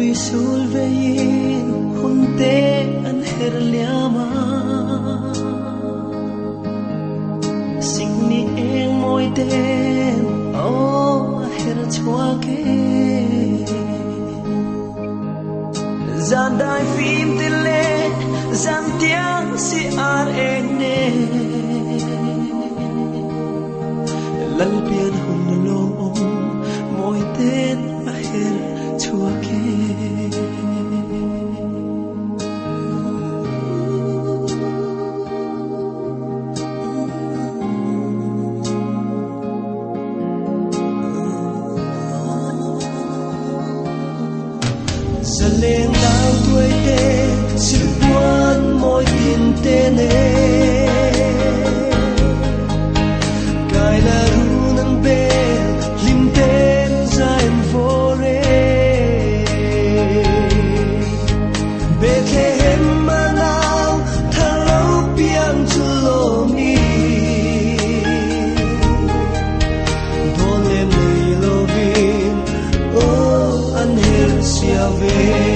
sul vein hunte an her liama signi eng moi den o her chua ke zan dai phim tile zan tiang si ar eng ne lal pian hun lo moi den a her chua ke lên đau tuổi tê sự buồn môi tin tên cài là ru nâng bê lim tên dài vô rê bê khe hem mà nào thà lâu piang chu lô mi đô lên mây lô vin ô anh hiểu xia về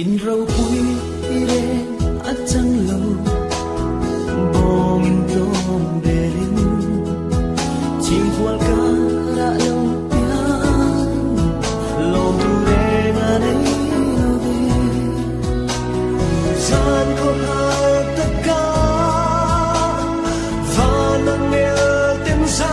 in rau pui ire at chang lo bong in dom berin chim kwal ka la lo pian lo tu re na nei lo de san ko ha ta ka va na mel tem sa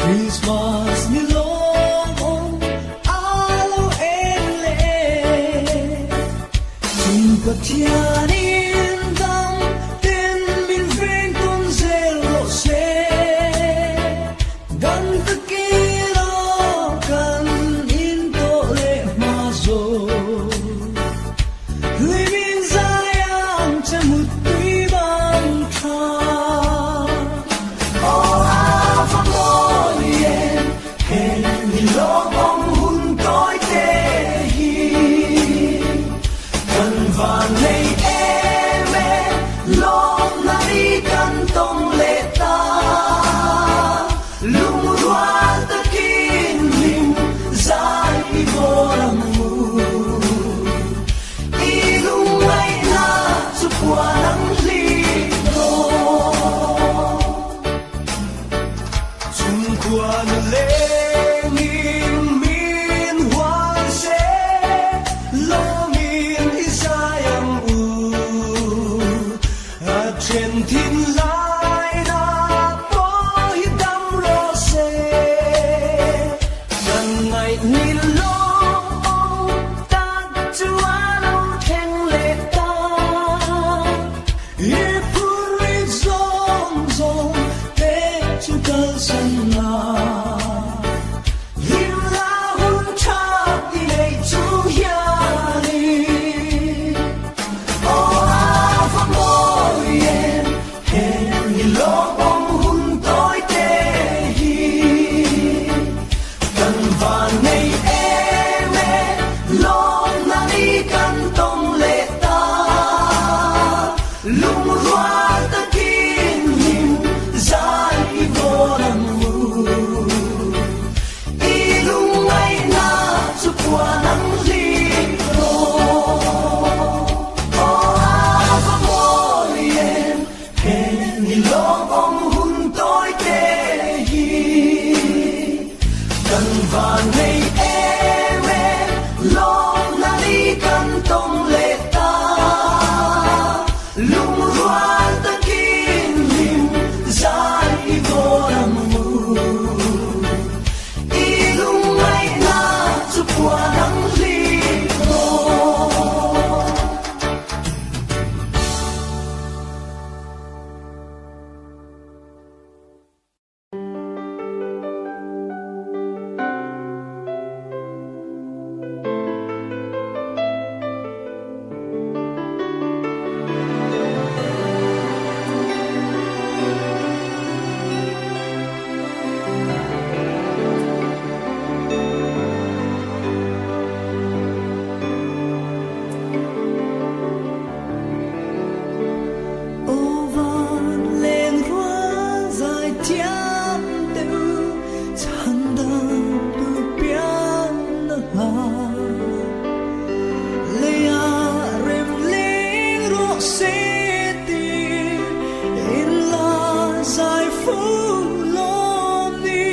Christmas ni lom alo en le thiên yên tâm tên mình viên con dê lộ xe gần tất kia đó cần in tổ lệ mà rồi người bên dài ang chẳng một tí bằng thà phong ngồi yên hẹn nhìn lỗ bóng hun tối tê hi cần vàng này em lom na đi cần tông lệ ta lung hoa ta kinh lim dài vô làm mù ilung ay na chụp qua nắng lino chung qua lên nghìn min hoa sẽ lo min isayang u trên thiên lai na có hitam rose gần ngày nhìn lo ta chúa đâu khen lệ ta ipuri zong zong te chu cơ sân la him la hun cha đi này chu ya đi phong ngồi yên hẹn nhìn lỗ bóng hun tối tê hi cần vàng này em lom na đi cần tông lệ ta lung hoa ta kinh lim dài vô làm mù ilung ay na chụp qua nắng lino phong ngồi yên hẹn nhìn lỗ bóng hun tối tê hi cần vàng này em lom na đi cần tông lệ ta lung hoa ta kinh lim dài vô làm mù ilung ay na chụp qua nắng lino ô vang lên hoa dài tiêm tư chẳng đơn tu biên hà Leia rem ling ro se ti in la dài phu lom ni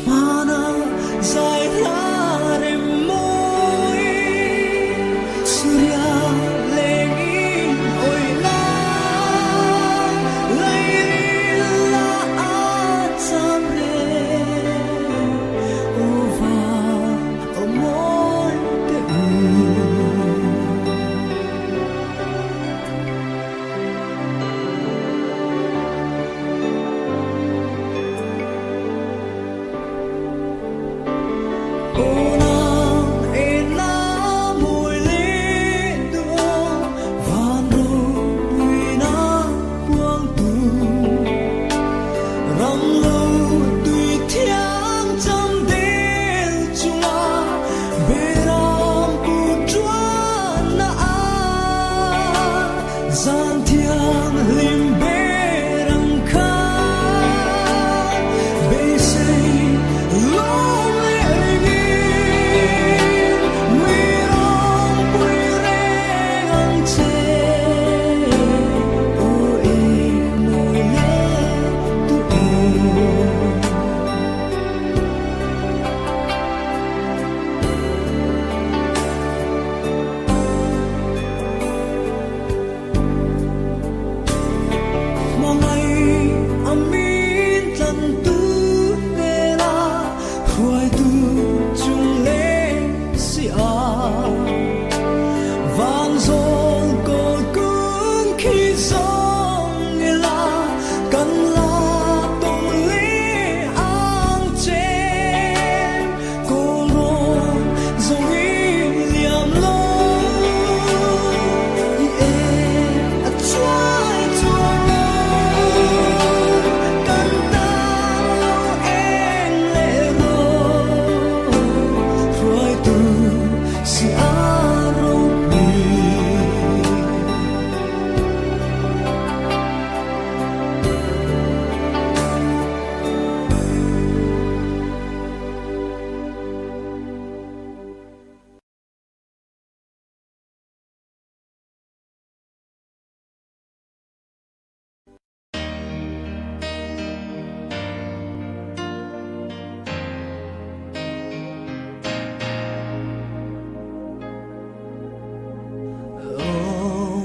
mana dài la rem môi surya leng in oi la lai la a cham re ova o moi te u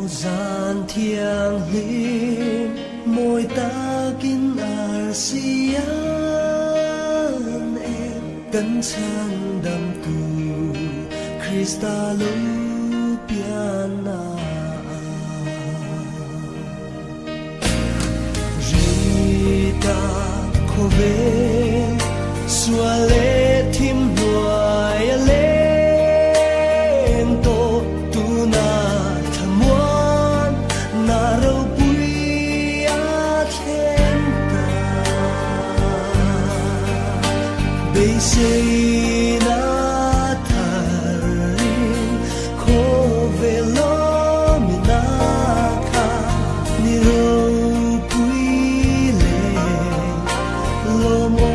gian thiêng liêng môi ta kín arsian em cân chan đam tu Krista lu piana Rita khove suale thim nuai lên to tu na thamuan na ro pui a khen ta be say na tharin khove lo mi na kha ni ro pui le lo mo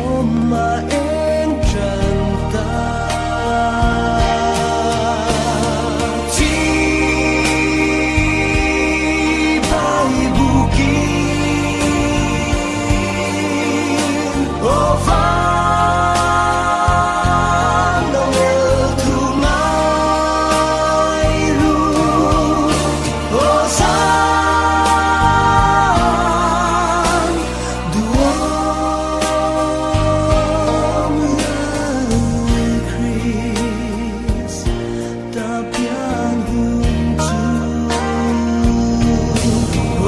ma em trần ta chi bay bukin o van dong el thu mai ru o san duam Chris ta pian hun chu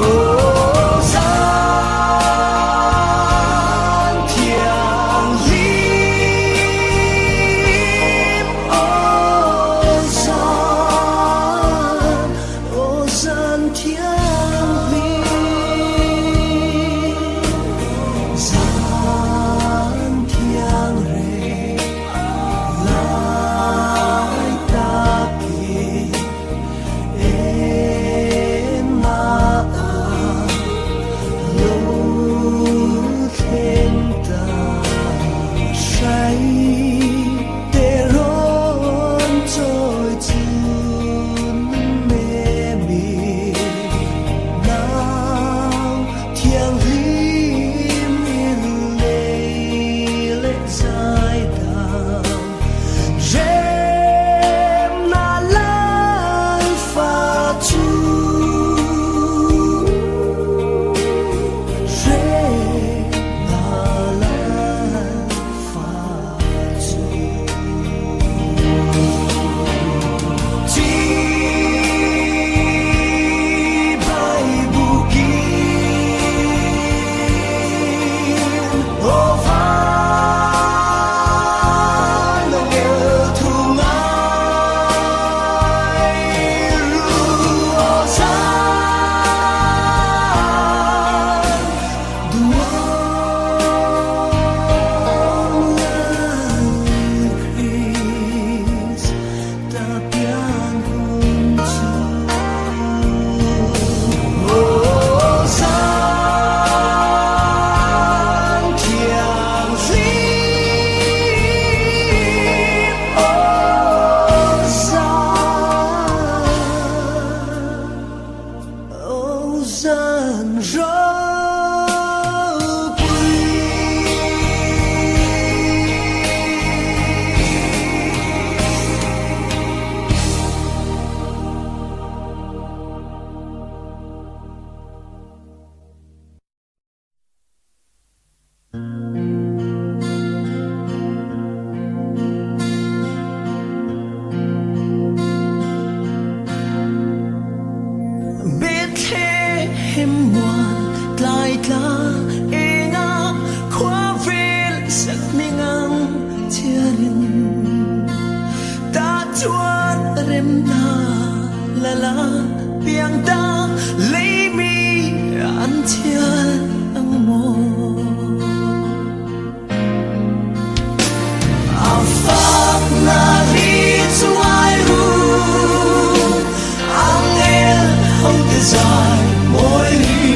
o san thiang lim o san thiang lim san thiang re lai ta ki em na lo thêm ta say để rôn trôi chun mê mì nào thiêng lim lệ lệ dài đào rem na lan pha chu rem na lan pha chu chi bay bukin o van dong el thu mai ru o san duam Chris ta pian hun chu o san thiang lim o san ro pui Bethlehem muan tlai tla enga khwa vel sak mingam thiarin ta chuan rem na la la piang ta lei mi an thian ang mo afak na ri chuai ru angel hong desire moi ri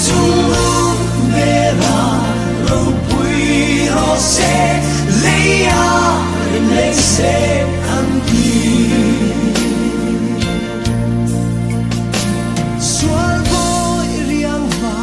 chung lu mera ro pui ro se leia rim le se an ki swal boy riang va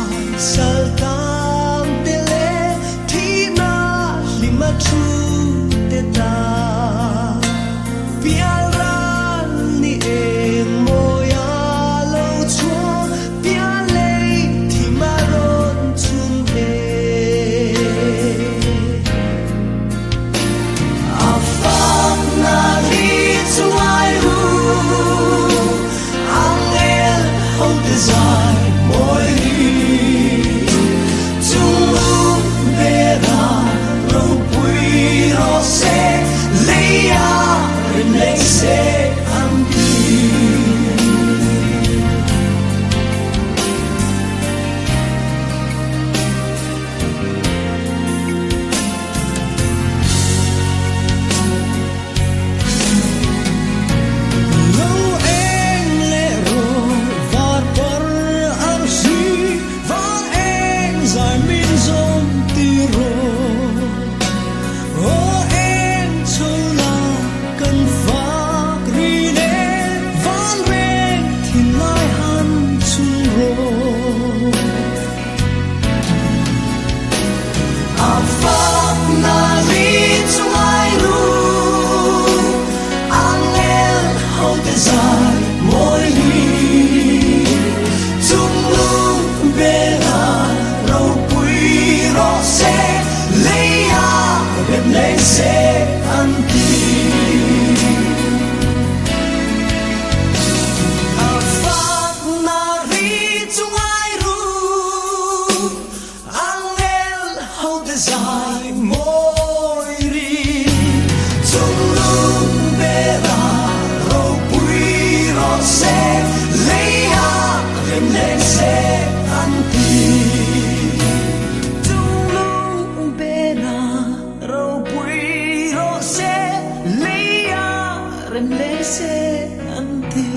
remlese anti.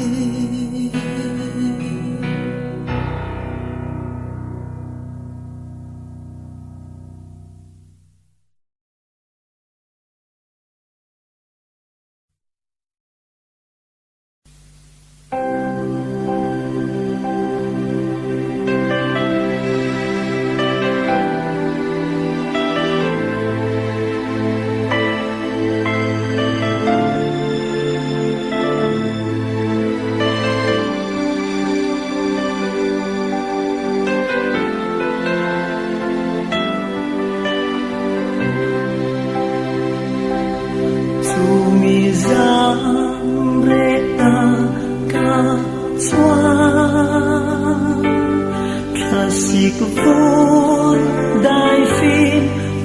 Sikvon dai fin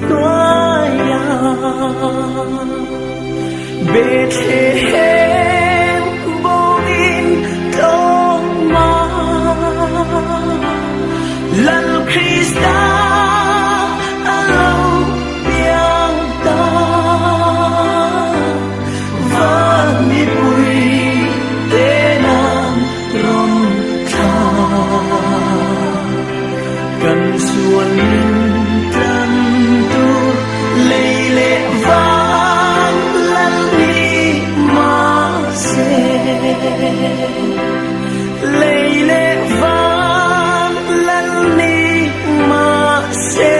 toya Bethlehem bongin toma Lal Krista alo biang ta Vani pui tenang ron ta Cần xuân trần tu lấy lệ vang lăn đi mà xe lấy lệ vang lăn đi mà xe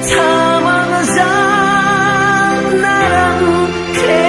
tha mang giang narang khe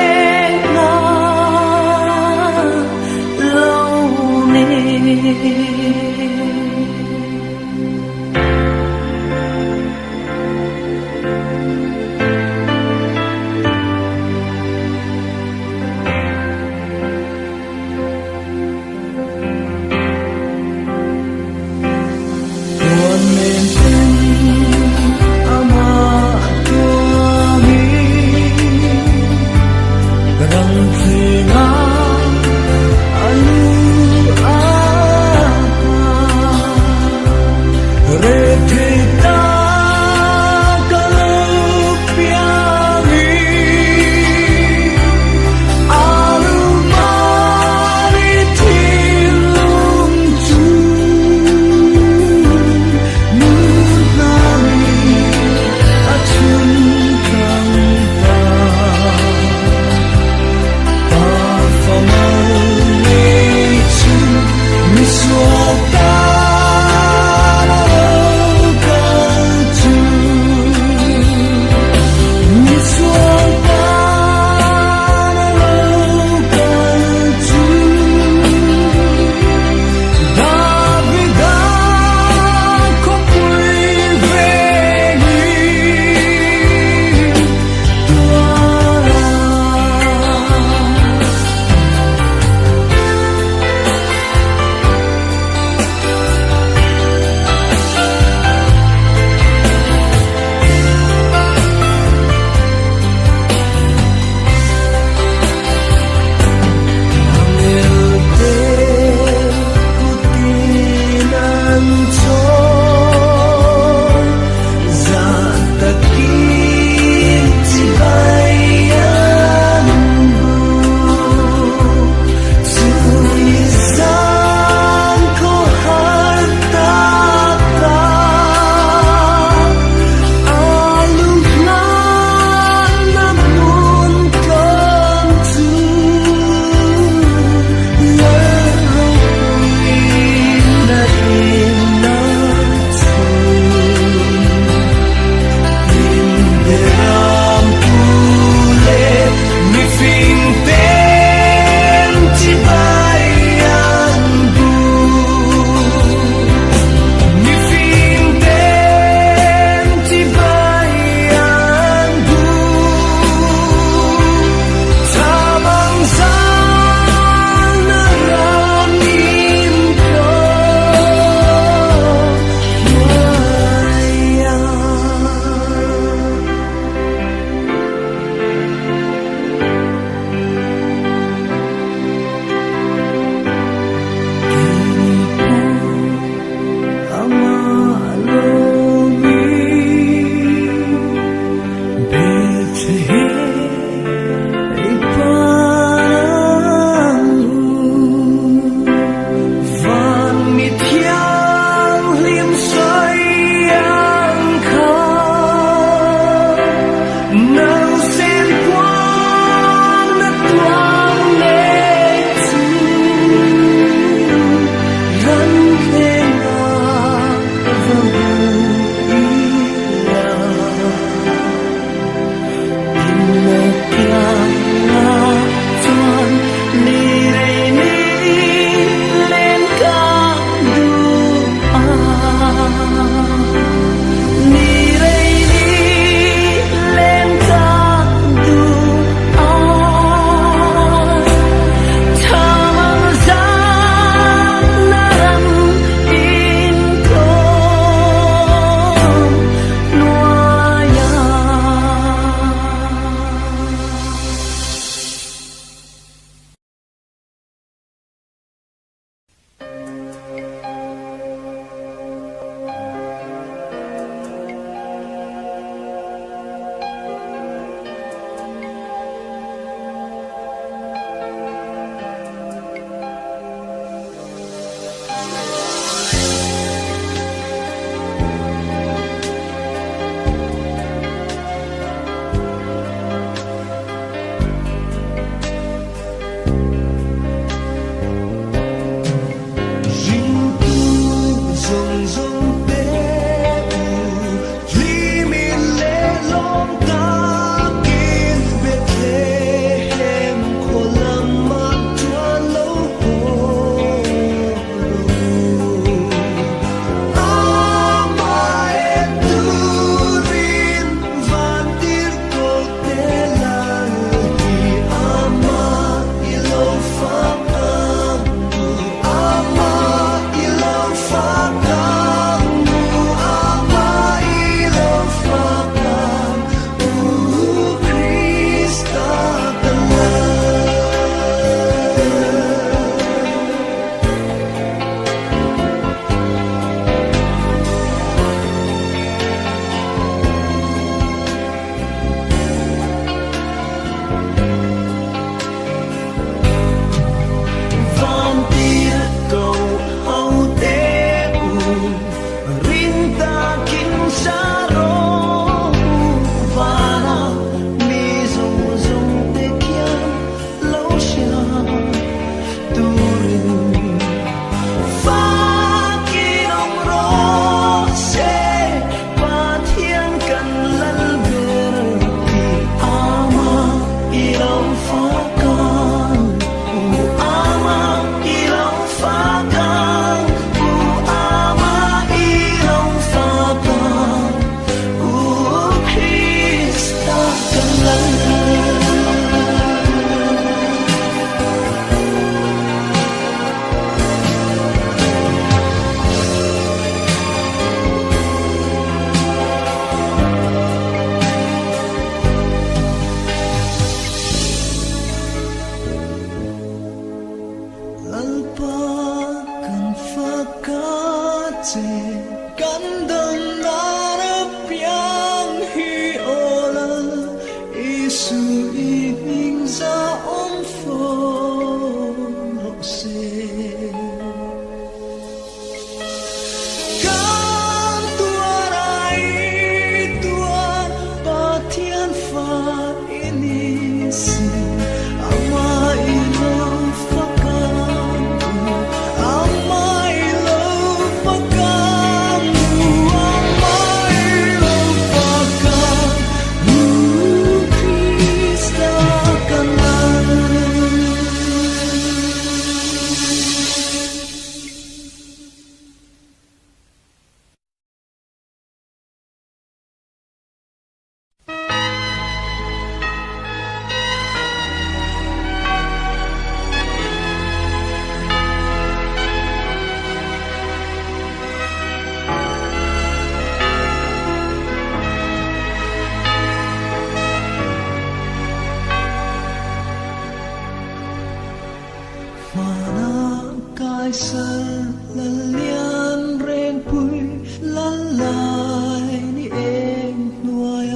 Ai sân lần lian ren pui lan lai ni em nuôi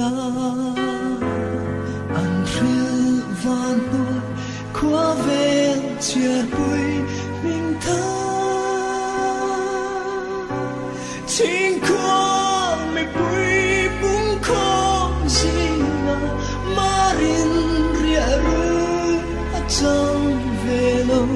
an ril van nuôi qua ven chia pui mình tha chính qua mi pui bung không gì mà rin ria ru trong về lâu